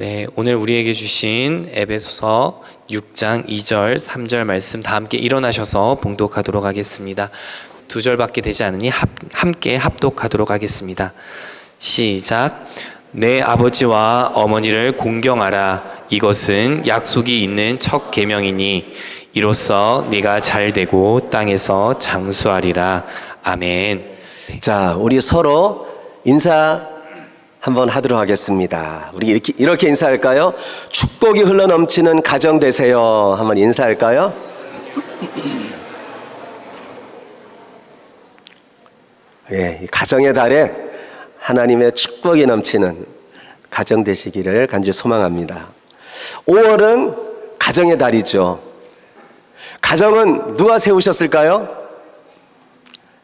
네, 오늘 우리에게 주신 에베소서 6장 2절, 3절 말씀 다 함께 일어나셔서 봉독하도록 하겠습니다. 2절밖에 되지 않으니 함께 합독하도록 하겠습니다. 시작. 내 아버지와 어머니를 공경하라. 이것은 약속이 있는 첫 계명이니 이로써 네가 잘 되고 땅에서 장수하리라. 아멘. 자, 우리 서로 인사 한번 하도록 하겠습니다. 우리 이렇게 인사할까요? 축복이 흘러넘치는 가정 되세요. 한번 인사할까요? 예, 가정의 달에 하나님의 축복이 넘치는 가정 되시기를 간절히 소망합니다. 5월은 가정의 달이죠. 가정은 누가 세우셨을까요?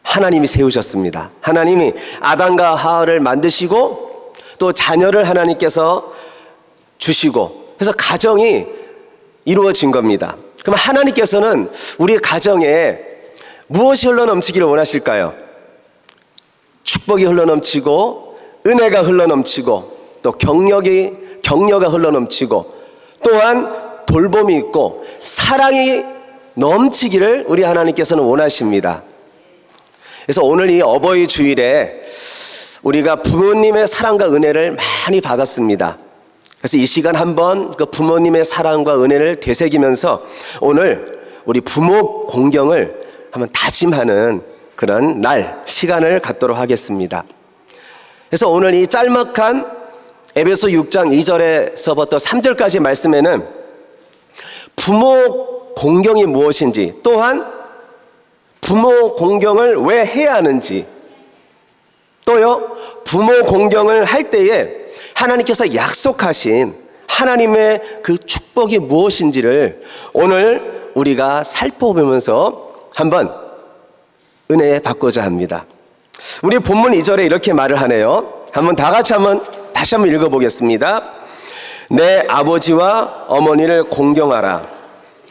하나님이 세우셨습니다. 하나님이 아담과 하와를 만드시고 또 자녀를 하나님께서 주시고 그래서 가정이 이루어진 겁니다. 그럼 하나님께서는 우리 가정에 무엇이 흘러넘치기를 원하실까요? 축복이 흘러넘치고 은혜가 흘러넘치고 또 격려가 흘러넘치고 또한 돌봄이 있고 사랑이 넘치기를 우리 하나님께서는 원하십니다. 그래서 오늘 이 어버이 주일에 우리가 부모님의 사랑과 은혜를 많이 받았습니다. 그래서 이 시간 한번 그 부모님의 사랑과 은혜를 되새기면서 오늘 우리 부모 공경을 한번 다짐하는 그런 시간을 갖도록 하겠습니다. 그래서 오늘 이 짤막한 에베소 6장 2절에서부터 3절까지 말씀에는 부모 공경이 무엇인지 또한 부모 공경을 왜 해야 하는지 또요 부모 공경을 할 때에 하나님께서 약속하신 하나님의 그 축복이 무엇인지를 오늘 우리가 살펴보면서 한번 은혜 받고자 합니다. 우리 본문 2절에 이렇게 말을 하네요. 한번 다 같이 다시 한번 읽어보겠습니다. 내 아버지와 어머니를 공경하라.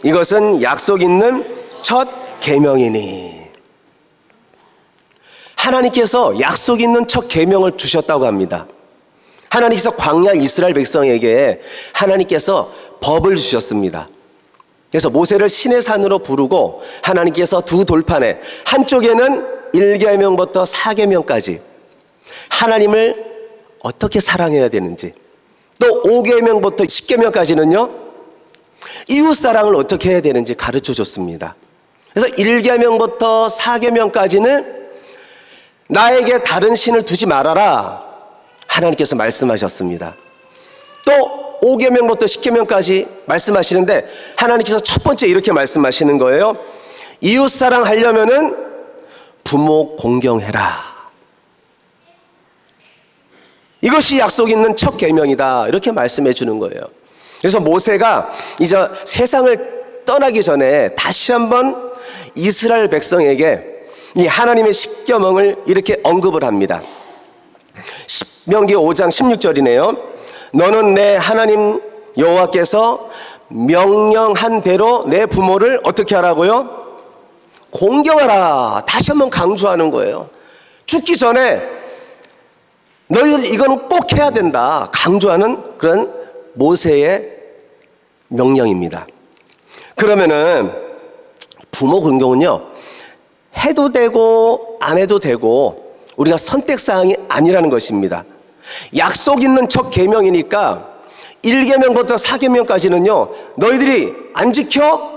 이것은 약속 있는 첫 계명이니. 하나님께서 약속 있는 첫 계명을 주셨다고 합니다. 하나님께서 광야 이스라엘 백성에게 하나님께서 법을 주셨습니다. 그래서 모세를 신의 산으로 부르고 하나님께서 두 돌판에 한쪽에는 1계명부터 4계명까지 하나님을 어떻게 사랑해야 되는지 또 5계명부터 10계명까지는요 이웃사랑을 어떻게 해야 되는지 가르쳐 줬습니다. 그래서 1계명부터 4계명까지는 나에게 다른 신을 두지 말아라 하나님께서 말씀하셨습니다. 또 5계명부터 10계명까지 말씀하시는데 하나님께서 첫 번째 이렇게 말씀하시는 거예요. 이웃사랑 하려면은 부모 공경해라. 이것이 약속 있는 첫 계명이다 이렇게 말씀해 주는 거예요. 그래서 모세가 이제 세상을 떠나기 전에 다시 한번 이스라엘 백성에게 이 하나님의 십계명을 이렇게 언급을 합니다. 신명기 5장 16절이네요. 너는 내 하나님 여호와께서 명령한 대로 내 부모를 어떻게 하라고요? 공경하라. 다시 한번 강조하는 거예요. 죽기 전에 너희들 이거는 꼭 해야 된다 강조하는 그런 모세의 명령입니다. 그러면은 부모 공경은요 해도 되고 안 해도 되고 우리가 선택사항이 아니라는 것입니다. 약속 있는 첫 계명이니까 1계명부터 4계명까지는요 너희들이 안 지켜?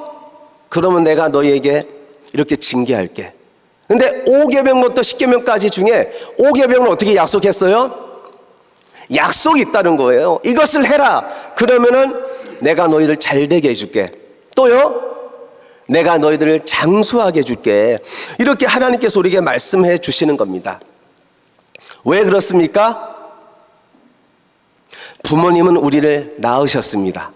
그러면 내가 너희에게 이렇게 징계할게. 근데 5계명부터 10계명까지 중에 5계명은 어떻게 약속했어요? 약속이 있다는 거예요. 이것을 해라. 그러면은 내가 너희를 잘되게 해줄게. 또요 내가 너희들을 장수하게 해줄게. 이렇게 하나님께서 우리에게 말씀해 주시는 겁니다. 왜 그렇습니까? 부모님은 우리를 낳으셨습니다.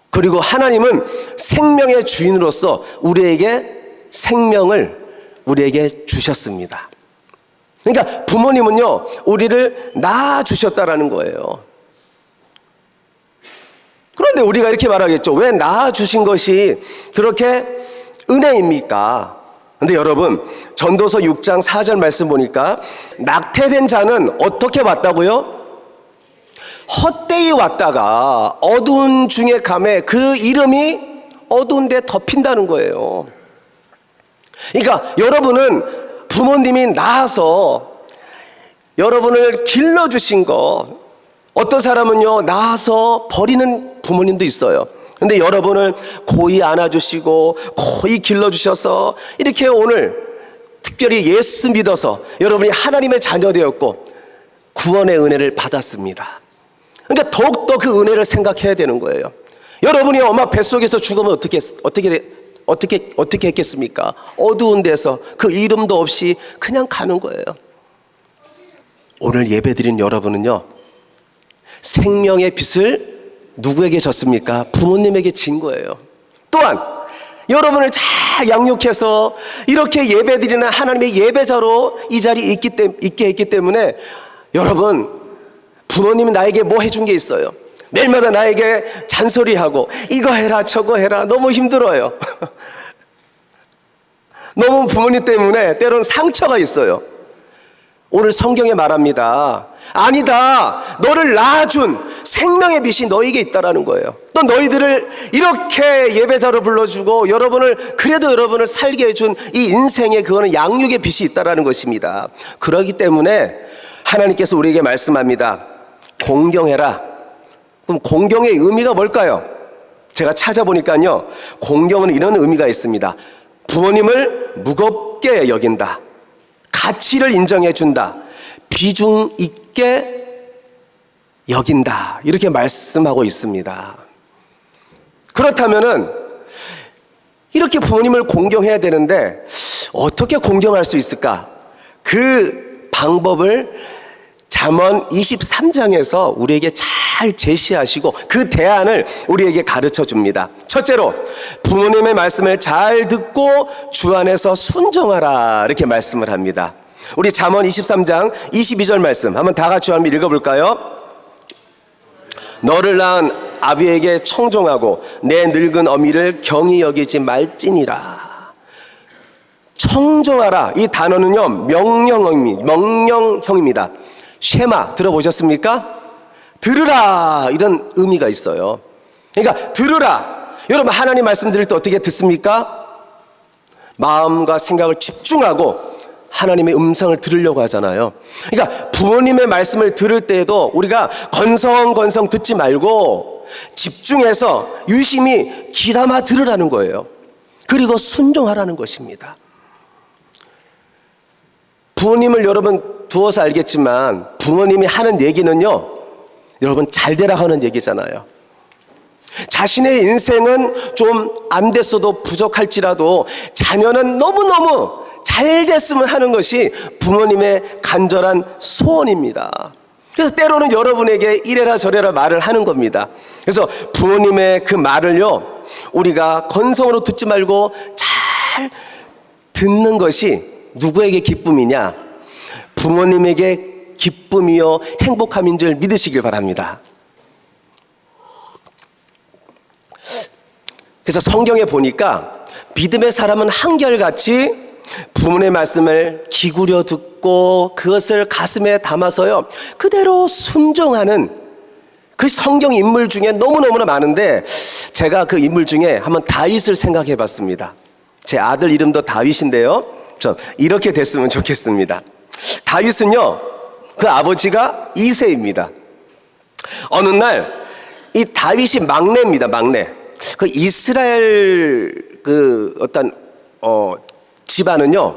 그리고 하나님은 생명의 주인으로서 우리에게 생명을 우리에게 주셨습니다. 그러니까 부모님은요 우리를 낳아주셨다라는 거예요. 그런데 우리가 이렇게 말하겠죠. 왜 낳아주신 것이 그렇게 은혜입니까? 근데 여러분 전도서 6장 4절 말씀 보니까 낙태된 자는 어떻게 받다고요? 헛되이 왔다가 어두운 중에 감에 그 이름이 어두운 데 덮인다는 거예요. 그러니까 여러분은 부모님이 낳아서 여러분을 길러주신 거, 어떤 사람은요 낳아서 버리는 부모님도 있어요. 근데 여러분을 고이 안아주시고 고이 길러주셔서 이렇게 오늘 특별히 예수 믿어서 여러분이 하나님의 자녀 되었고 구원의 은혜를 받았습니다. 그러니까 더욱더 그 은혜를 생각해야 되는 거예요. 여러분이 엄마 뱃속에서 죽으면 어떻게 했겠습니까? 어두운 데서 그 이름도 없이 그냥 가는 거예요. 오늘 예배드린 여러분은요 생명의 빛을 누구에게 줬습니까? 부모님에게 진 거예요. 또한 여러분을 잘 양육해서 이렇게 예배드리는 하나님의 예배자로 이 자리에 있게 했기 때문에 여러분, 부모님이 나에게 뭐 해준 게 있어요. 매일마다 나에게 잔소리하고 이거 해라 저거 해라 너무 힘들어요. 너무 부모님 때문에 때로는 상처가 있어요. 오늘 성경에 말합니다. 아니다, 너를 낳아준 생명의 빛이 너에게 있다라는 거예요. 또 너희들을 이렇게 예배자로 불러주고 그래도 여러분을 살게 해준 이 인생에 그거는 양육의 빛이 있다라는 것입니다. 그렇기 때문에 하나님께서 우리에게 말씀합니다. 공경해라. 그럼 공경의 의미가 뭘까요? 제가 찾아보니까요 공경은 이런 의미가 있습니다. 부모님을 무겁게 여긴다, 가치를 인정해 준다, 비중 있게 여긴다, 이렇게 말씀하고 있습니다. 그렇다면은 이렇게 부모님을 공경해야 되는데 어떻게 공경할 수 있을까? 그 방법을 잠언 23장에서 우리에게 잘 제시하시고 그 대안을 우리에게 가르쳐 줍니다. 첫째로 부모님의 말씀을 잘 듣고 주 안에서 순종하라, 이렇게 말씀을 합니다. 우리 잠언 23장 22절 말씀 한번 다 같이 한번 읽어볼까요? 너를 낳은 아비에게 청종하고 내 늙은 어미를 경히 여기지 말지니라. 청종하라, 이 단어는요 명령형입니다. 쉐마 들어보셨습니까? 들으라, 이런 의미가 있어요. 그러니까 들으라. 여러분 하나님 말씀 들을 때 어떻게 듣습니까? 마음과 생각을 집중하고 하나님의 음성을 들으려고 하잖아요. 그러니까 부모님의 말씀을 들을 때에도 우리가 건성건성 듣지 말고 집중해서 유심히 귀담아 들으라는 거예요. 그리고 순종하라는 것입니다. 부모님을 여러분 두어서 알겠지만 부모님이 하는 얘기는요 여러분 잘 되라 하는 얘기잖아요. 자신의 인생은 좀 안 됐어도 부족할지라도 자녀는 너무너무 잘 됐으면 하는 것이 부모님의 간절한 소원입니다. 그래서 때로는 여러분에게 이래라 저래라 말을 하는 겁니다. 그래서 부모님의 그 말을요 우리가 건성으로 듣지 말고 잘 듣는 것이 누구에게 기쁨이냐? 부모님에게 기쁨이요 행복함인 줄 믿으시길 바랍니다. 그래서 성경에 보니까 믿음의 사람은 한결같이 부모님의 말씀을 기울여 듣고 그것을 가슴에 담아서요 그대로 순종하는 그 성경 인물 중에 너무너무나 많은데 제가 그 인물 중에 한번 다윗을 생각해 봤습니다. 제 아들 이름도 다윗인데요 좀 이렇게 됐으면 좋겠습니다. 다윗은요 그 아버지가 이새입니다. 어느 날 이 다윗이 막내입니다. 막내. 그 이스라엘 그 어떤 집안은요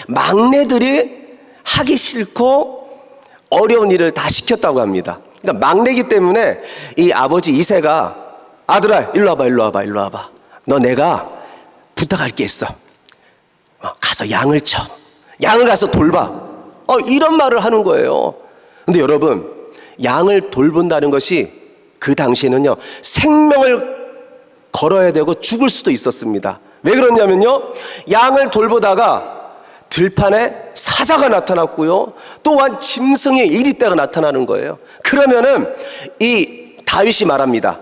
막내들이 하기 싫고 어려운 일을 다 시켰다고 합니다. 그러니까 막내기 때문에 이 아버지 이새가 아들아 일로 와봐 너 내가 부탁할 게 있어. 가서 양을 쳐. 양을 가서 돌봐. 이런 말을 하는 거예요. 근데 여러분 양을 돌본다는 것이 그 당시에는요 생명을 걸어야 되고 죽을 수도 있었습니다. 왜 그러냐면요 양을 돌보다가 들판에 사자가 나타났고요 또한 짐승의 이리떼가 나타나는 거예요. 그러면은 이 다윗이 말합니다.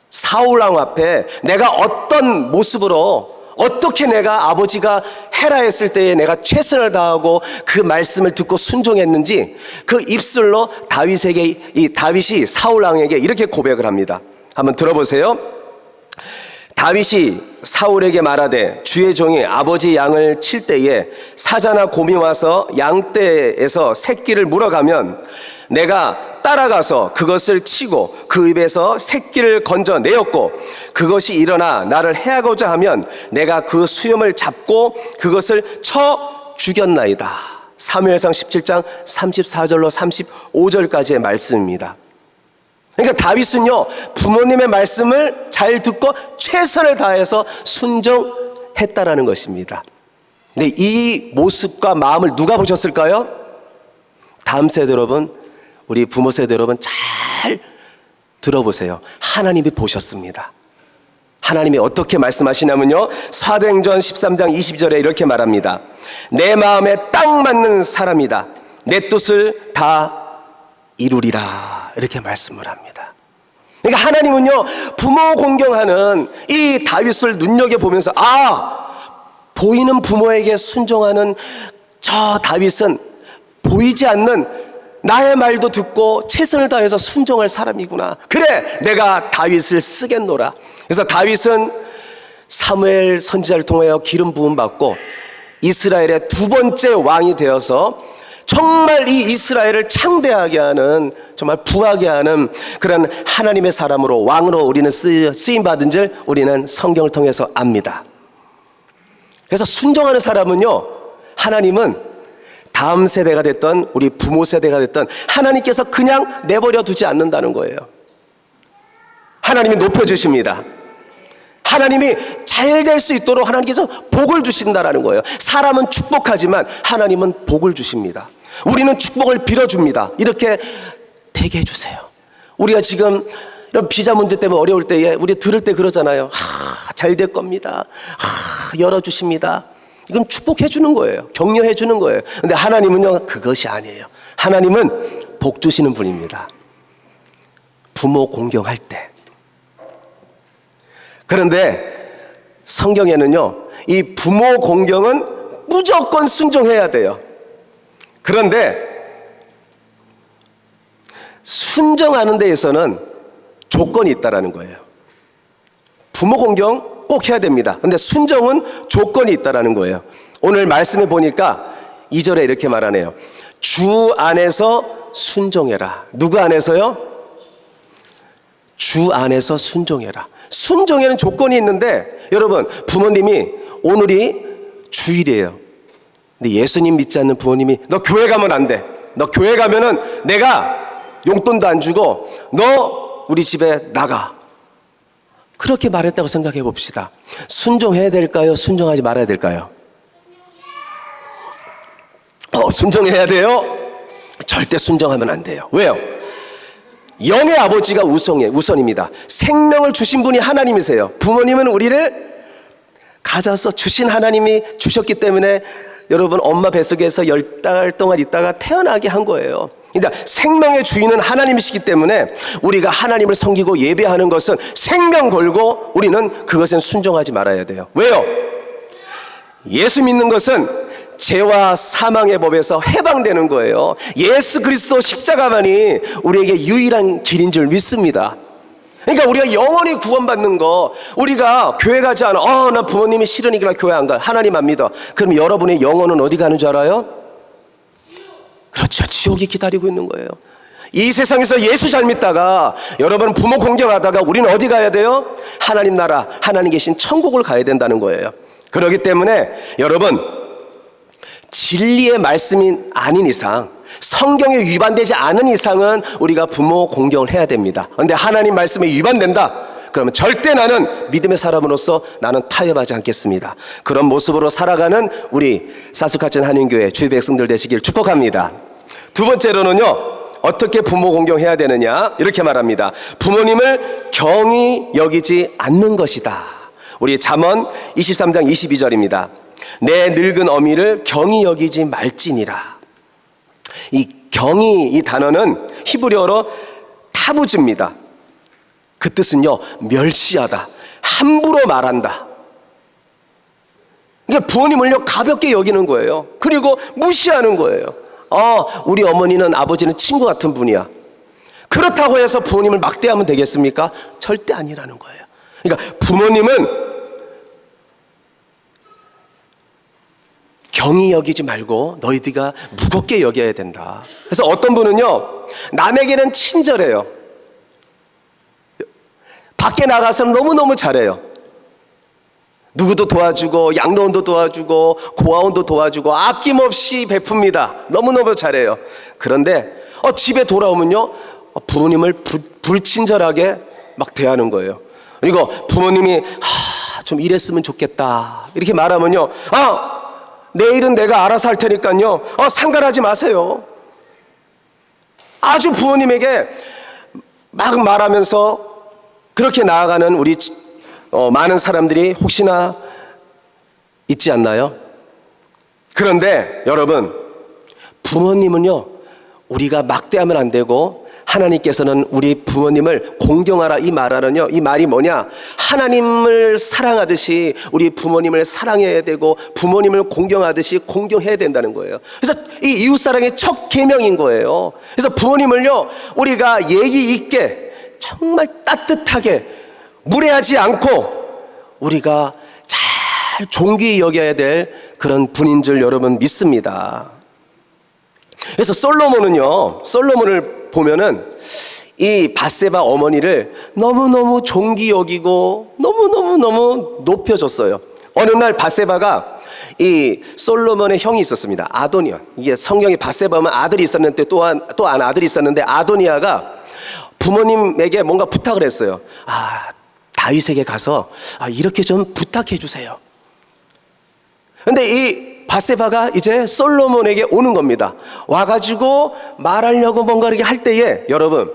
사울왕 앞에 내가 어떤 모습으로 어떻게 내가 아버지가 해라 했을 때에 내가 최선을 다하고 그 말씀을 듣고 순종했는지 그 입술로 다윗이 사울 왕에게 이렇게 고백을 합니다. 한번 들어보세요. 다윗이 사울에게 말하되 주의 종이 아버지 양을 칠 때에 사자나 곰이 와서 양떼에서 새끼를 물어가면 내가 따라가서 그것을 치고 그 입에서 새끼를 건져내었고 그것이 일어나 나를 해하고자 하면 내가 그 수염을 잡고 그것을 쳐 죽였나이다. 사무엘상 17장 34절로 35절까지의 말씀입니다. 그러니까 다윗은요, 부모님의 말씀을 잘 듣고 최선을 다해서 순종했다라는 것입니다. 근데 이 모습과 마음을 누가 보셨을까요? 다음 세대 여러분, 우리 부모 세대 여러분 잘 들어보세요. 하나님이 보셨습니다. 하나님이 어떻게 말씀하시냐면요, 사도행전 13장 20절에 이렇게 말합니다. 내 마음에 딱 맞는 사람이다. 내 뜻을 다 이루리라. 이렇게 말씀을 합니다. 그러니까 하나님은요, 부모 공경하는 이 다윗을 눈여겨보면서 보이는 부모에게 순종하는 저 다윗은 보이지 않는 나의 말도 듣고 최선을 다해서 순종할 사람이구나. 그래, 내가 다윗을 쓰겠노라. 그래서 다윗은 사무엘 선지자를 통하여 기름 부음 받고 이스라엘의 두 번째 왕이 되어서 정말 이 이스라엘을 창대하게 하는, 정말 부하게 하는 그런 하나님의 사람으로, 왕으로 우리는 쓰임 받은 줄 우리는 성경을 통해서 압니다. 그래서 순종하는 사람은요, 하나님은 다음 세대가 됐던 우리 부모 세대가 됐던 하나님께서 그냥 내버려 두지 않는다는 거예요. 하나님이 높여주십니다. 하나님이 잘 될 수 있도록 하나님께서 복을 주신다라는 거예요. 사람은 축복하지만 하나님은 복을 주십니다. 우리는 축복을 빌어줍니다. 이렇게 되게 해주세요. 우리가 지금 이런 비자 문제 때문에 어려울 때에 우리 들을 때 그러잖아요. 잘 될 겁니다. 열어주십니다. 이건 축복해 주는 거예요. 격려해 주는 거예요. 근데 하나님은요, 그것이 아니에요. 하나님은 복 주시는 분입니다. 부모 공경할 때. 그런데 성경에는요, 이 부모 공경은 무조건 순종해야 돼요. 그런데 순종하는 데에서는 조건이 있다라는 거예요. 부모 공경 꼭 해야 됩니다. 그런데 순종은 조건이 있다라는 거예요. 오늘 말씀해 보니까 2절에 이렇게 말하네요. 주 안에서 순종해라. 누구 안에서요? 주 안에서 순종해라. 순종에는 조건이 있는데, 여러분, 부모님이 오늘이 주일이에요. 근데 예수님 믿지 않는 부모님이 너 교회 가면 안 돼. 너 교회 가면은 내가 용돈도 안 주고 너 우리 집에 나가. 그렇게 말했다고 생각해 봅시다. 순종해야 될까요? 순종하지 말아야 될까요? 순종해야 돼요? 절대 순종하면 안 돼요. 왜요? 영의 아버지가 우선입니다. 생명을 주신 분이 하나님이세요. 부모님은 우리를 가져서 주신 하나님이 주셨기 때문에 여러분 엄마 뱃속에서 10달 동안 있다가 태어나게 한 거예요. 그러니까 생명의 주인은 하나님이시기 때문에 우리가 하나님을 섬기고 예배하는 것은 생명 걸고 우리는 그것은 순종하지 말아야 돼요. 왜요? 예수 믿는 것은 죄와 사망의 법에서 해방되는 거예요. 예수 그리스도 십자가만이 우리에게 유일한 길인 줄 믿습니다. 그러니까 우리가 영원히 구원받는 거, 우리가 교회 가지 않아. 나 부모님이 싫으니까 교회 안 가. 하나님 안 믿어. 그럼 여러분의 영혼은 어디 가는 줄 알아요? 그렇죠. 지옥이 기다리고 있는 거예요. 이 세상에서 예수 잘 믿다가 여러분 부모 공경하다가 우리는 어디 가야 돼요? 하나님 나라, 하나님 계신 천국을 가야 된다는 거예요. 그렇기 때문에 여러분, 진리의 말씀이 아닌 이상, 성경에 위반되지 않은 이상은 우리가 부모 공경을 해야 됩니다. 그런데 하나님 말씀에 위반된다, 그러면 절대 나는 믿음의 사람으로서 나는 타협하지 않겠습니다. 그런 모습으로 살아가는 우리 사스카천 한인교회 주의 백성들 되시길 축복합니다. 두 번째로는요, 어떻게 부모 공경해야 되느냐, 이렇게 말합니다. 부모님을 경히 여기지 않는 것이다. 우리 잠언 23장 22절입니다. 내 늙은 어미를 경히 여기지 말지니라. 이 경히, 이 단어는 히브리어로 타부즈입니다. 그 뜻은요, 멸시하다, 함부로 말한다. 이게 부모님을요 가볍게 여기는 거예요. 그리고 무시하는 거예요. 우리 어머니는 아버지는 친구 같은 분이야. 그렇다고 해서 부모님을 막대하면 되겠습니까? 절대 아니라는 거예요. 그러니까 부모님은 경히 여기지 말고 너희들가 무겁게 여겨야 된다. 그래서 어떤 분은요 남에게는 친절해요. 밖에 나가서는 너무너무 잘해요. 누구도 도와주고 양로원도 도와주고 고아원도 도와주고 아낌없이 베풉니다. 너무너무 잘해요. 그런데 집에 돌아오면요 부모님을 불친절하게 막 대하는 거예요. 그리고 부모님이 좀 이랬으면 좋겠다 이렇게 말하면요 내일은 내가 알아서 할 테니까요 상관하지 마세요. 아주 부모님에게 막 말하면서 그렇게 나아가는 우리 많은 사람들이 혹시나 있지 않나요? 그런데 여러분, 부모님은요 우리가 막대하면 안 되고 하나님께서는 우리 부모님을 공경하라 이 말하는요 이 말이 뭐냐, 하나님을 사랑하듯이 우리 부모님을 사랑해야 되고 부모님을 공경하듯이 공경해야 된다는 거예요. 그래서 이 이웃사랑의 첫 계명인 거예요. 그래서 부모님을요 우리가 예의 있게 정말 따뜻하게 무례하지 않고 우리가 잘 존귀히 여겨야 될 그런 분인 줄 여러분 믿습니다. 그래서 솔로몬을 보면은 이 밧세바 어머니를 너무너무 존귀 여기고 너무 높여줬어요. 어느 날 밧세바가 이 솔로몬의 형이 있었습니다. 아도니아. 이게 성경에 밧세바 하면 아들이 있었는데 또 한 아들이 있었는데 아도니아가 부모님에게 뭔가 부탁을 했어요. 다윗에게 가서 이렇게 좀 부탁해 주세요. 근데 이 밧세바가 이제 솔로몬에게 오는 겁니다. 와가지고 말하려고 뭔가 이렇게 할 때에 여러분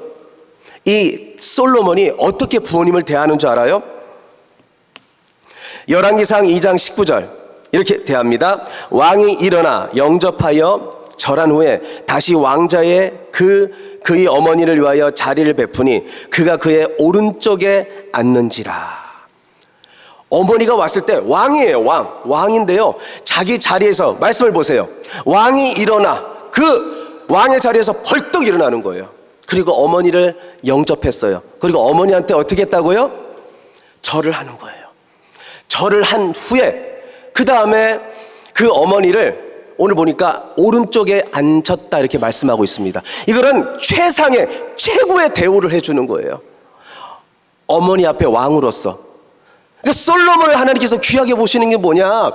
이 솔로몬이 어떻게 부모님을 대하는 줄 알아요? 열왕기상 2장 19절 이렇게 대합니다. 왕이 일어나 영접하여 절한 후에 다시 왕자의 그의 어머니를 위하여 자리를 베푸니 그가 그의 오른쪽에 앉는지라. 어머니가 왔을 때 왕이에요. 왕인데요 자기 자리에서 말씀을 보세요. 왕이 일어나 그 왕의 자리에서 벌떡 일어나는 거예요. 그리고 어머니를 영접했어요. 그리고 어머니한테 어떻게 했다고요? 절을 하는 거예요. 절을 한 후에 그 다음에 그 어머니를 오늘 보니까 오른쪽에 앉혔다 이렇게 말씀하고 있습니다. 이거는 최고의 대우를 해주는 거예요. 어머니 앞에 왕으로서. 그러니까 솔로몬을 하나님께서 귀하게 보시는 게 뭐냐,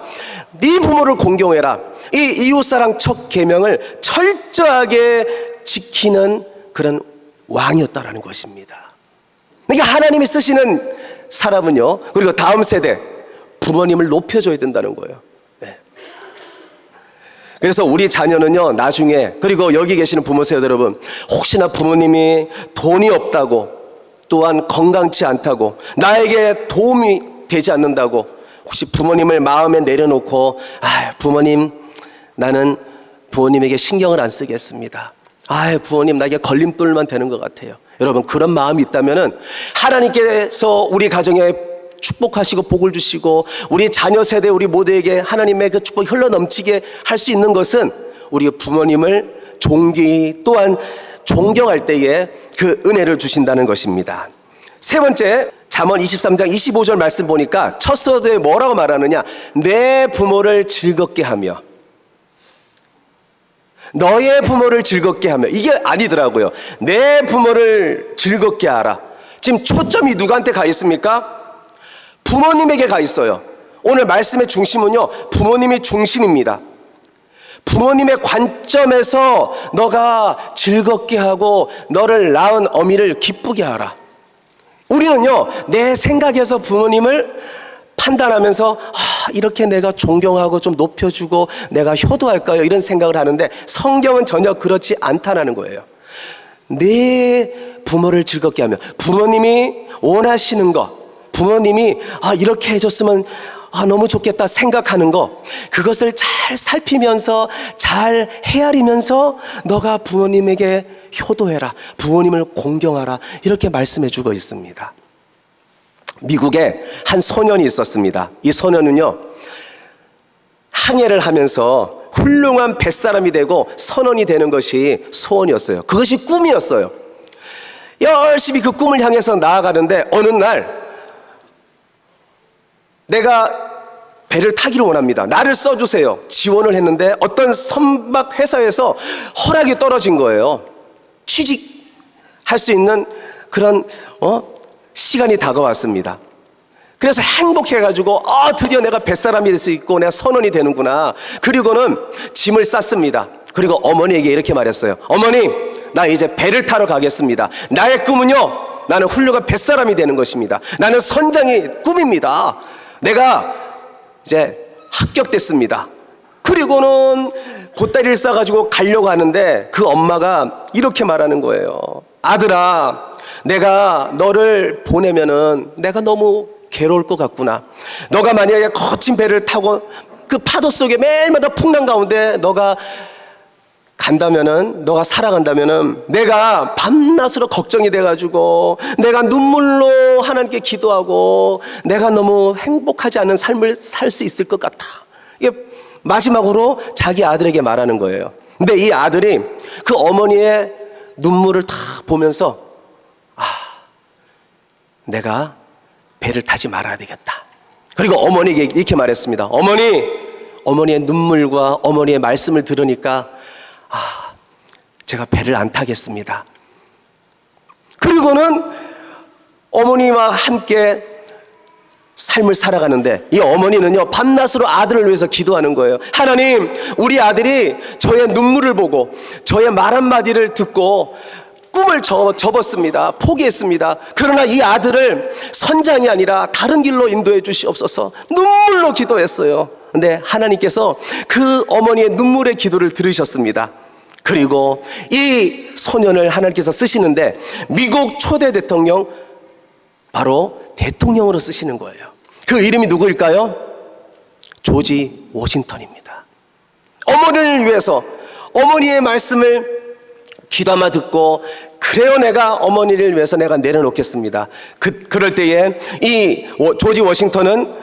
네 부모를 공경해라. 이 이웃사랑 첫 계명을 철저하게 지키는 그런 왕이었다라는 것입니다. 그러니까 하나님이 쓰시는 사람은요 그리고 다음 세대 부모님을 높여줘야 된다는 거예요. 그래서 우리 자녀는요 나중에, 그리고 여기 계시는 부모 세대 여러분, 혹시나 부모님이 돈이 없다고 또한 건강치 않다고 나에게 도움이 되지 않는다고 혹시 부모님을 마음에 내려놓고 부모님 나는 부모님에게 신경을 안 쓰겠습니다. 부모님 나에게 걸림돌만 되는 것 같아요. 여러분 그런 마음이 있다면은 하나님께서 우리 가정에 축복하시고 복을 주시고 우리 자녀 세대 우리 모두에게 하나님의 그 축복이 흘러넘치게 할 수 있는 것은 우리 부모님을 존귀 또한 존경할 때에 그 은혜를 주신다는 것입니다. 세 번째, 잠언 23장 25절 말씀 보니까 첫 서두에 뭐라고 말하느냐, 내 부모를 즐겁게 하며, 너의 부모를 즐겁게 하며, 이게 아니더라고요. 내 부모를 즐겁게 하라. 지금 초점이 누구한테 가 있습니까? 부모님에게 가 있어요. 오늘 말씀의 중심은요 부모님이 중심입니다. 부모님의 관점에서 너가 즐겁게 하고 너를 낳은 어미를 기쁘게 하라. 우리는요 내 생각에서 부모님을 판단하면서 이렇게 내가 존경하고 좀 높여주고 내가 효도할까요? 이런 생각을 하는데 성경은 전혀 그렇지 않다는 거예요. 내 부모를 즐겁게 하며, 부모님이 원하시는 것, 부모님이 이렇게 해줬으면 너무 좋겠다 생각하는 거, 그것을 잘 살피면서 잘 헤아리면서 너가 부모님에게 효도해라, 부모님을 공경하라, 이렇게 말씀해 주고 있습니다. 미국에 한 소년이 있었습니다. 이 소년은요 항해를 하면서 훌륭한 뱃사람이 되고 선원이 되는 것이 소원이었어요. 그것이 꿈이었어요. 열심히 그 꿈을 향해서 나아가는데 어느 날 내가 배를 타기를 원합니다. 나를 써주세요. 지원을 했는데 어떤 선박 회사에서 허락이 떨어진 거예요. 취직할 수 있는 그런 시간이 다가왔습니다. 그래서 행복해가지고 드디어 내가 뱃사람이 될 수 있고 내가 선원이 되는구나. 그리고는 짐을 쌌습니다. 그리고 어머니에게 이렇게 말했어요. 어머니, 나 이제 배를 타러 가겠습니다. 나의 꿈은요, 나는 훌륭한 뱃사람이 되는 것입니다. 나는 선장이 꿈입니다. 내가 이제 합격됐습니다. 그리고는 보따리를 싸가지고 가려고 하는데 그 엄마가 이렇게 말하는 거예요. 아들아, 내가 너를 보내면은 내가 너무 괴로울 것 같구나. 너가 만약에 거친 배를 타고 그 파도 속에 매일마다 풍랑 가운데 너가 간다면은, 너가 살아간다면은 내가 밤낮으로 걱정이 돼가지고 내가 눈물로 하나님께 기도하고 내가 너무 행복하지 않은 삶을 살 수 있을 것 같아. 이게 마지막으로 자기 아들에게 말하는 거예요. 근데 이 아들이 그 어머니의 눈물을 다 보면서 내가 배를 타지 말아야 되겠다. 그리고 어머니에게 이렇게 말했습니다. 어머니의 눈물과 어머니의 말씀을 들으니까 제가 배를 안 타겠습니다. 그리고는 어머니와 함께 삶을 살아가는데 이 어머니는요, 밤낮으로 아들을 위해서 기도하는 거예요. 하나님, 우리 아들이 저의 눈물을 보고 저의 말 한마디를 듣고 꿈을 접었습니다. 포기했습니다. 그러나 이 아들을 선장이 아니라 다른 길로 인도해 주시옵소서. 눈물로 기도했어요. 근데 하나님께서 그 어머니의 눈물의 기도를 들으셨습니다. 그리고 이 소년을 하나님께서 쓰시는데 미국 초대 대통령, 바로 대통령으로 쓰시는 거예요. 그 이름이 누구일까요? 조지 워싱턴입니다. 어머니를 위해서 어머니의 말씀을 귀담아 듣고, 그래요, 내가 어머니를 위해서 내가 내려놓겠습니다. 그럴 때에 이 조지 워싱턴은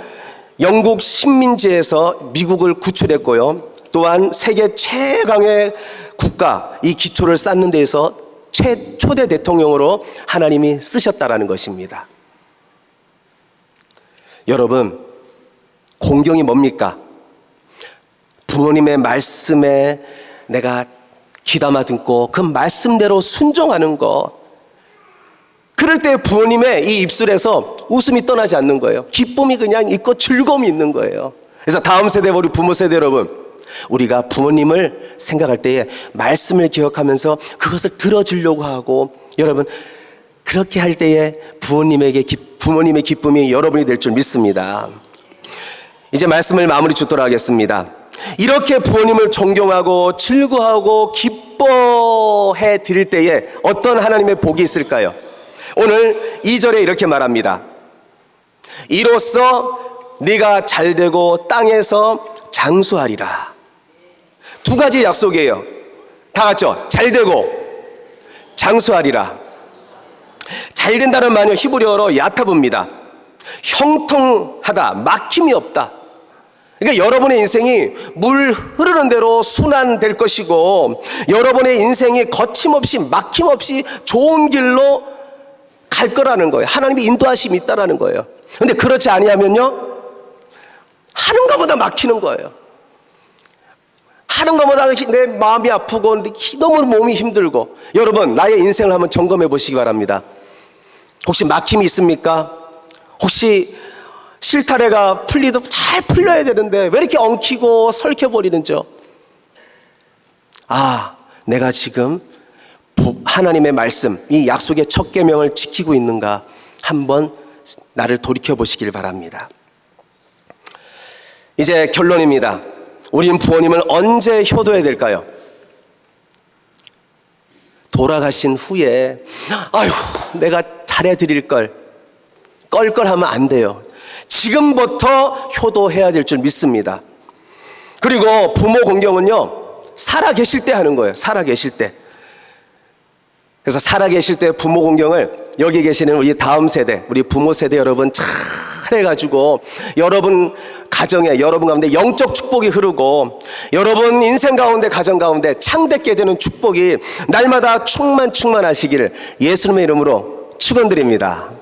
영국 식민지에서 미국을 구출했고요, 또한 세계 최강의 국가, 이 기초를 쌓는 데에서 초대 대통령으로 하나님이 쓰셨다라는 것입니다. 여러분, 공경이 뭡니까? 부모님의 말씀에 내가 귀담아 듣고 그 말씀대로 순종하는 것. 그럴 때 부모님의 이 입술에서 웃음이 떠나지 않는 거예요. 기쁨이 그냥 있고 즐거움이 있는 거예요. 그래서 다음 세대, 우리 부모 세대 여러분, 우리가 부모님을 생각할 때에 말씀을 기억하면서 그것을 들어주려고 하고, 여러분 그렇게 할 때에 부모님의 기쁨이 여러분이 될 줄 믿습니다. 이제 말씀을 마무리 짓도록 하겠습니다. 이렇게 부모님을 존경하고 즐거워하고 기뻐해 드릴 때에 어떤 하나님의 복이 있을까요? 오늘 2절에 이렇게 말합니다. 이로써 네가 잘되고 땅에서 장수하리라. 두 가지 약속이에요. 다 같죠? 잘되고 장수하리라. 잘된다는 말은 히브리어로 야타브입니다. 형통하다, 막힘이 없다. 그러니까 여러분의 인생이 물 흐르는 대로 순환될 것이고, 여러분의 인생이 거침없이 막힘없이 좋은 길로 갈 거라는 거예요. 하나님의 인도하심이 있다라는 거예요. 그런데 그렇지 아니하면요, 하는 것보다 막히는 거예요. 하는 것보다 내 마음이 아프고 너무 몸이 힘들고. 여러분, 나의 인생을 한번 점검해 보시기 바랍니다. 혹시 막힘이 있습니까? 혹시 실타래가 풀리도 잘 풀려야 되는데 왜 이렇게 엉키고 설켜버리는지요? 내가 지금 하나님의 말씀, 이 약속의 첫 계명을 지키고 있는가, 한번 나를 돌이켜 보시길 바랍니다. 이제 결론입니다. 우리는 부모님을 언제 효도해야 될까요? 돌아가신 후에 내가 잘해드릴 걸, 껄껄하면 안 돼요. 지금부터 효도해야 될 줄 믿습니다. 그리고 부모 공경은요, 살아계실 때 하는 거예요. 살아계실 때. 그래서 살아계실 때 부모 공경을 여기 계시는 우리 다음 세대, 우리 부모 세대 여러분 잘해가지고 여러분 가정에, 여러분 가운데 영적 축복이 흐르고 여러분 인생 가운데, 가정 가운데 창대케 되는 축복이 날마다 충만하시기를 예수님의 이름으로 축원드립니다.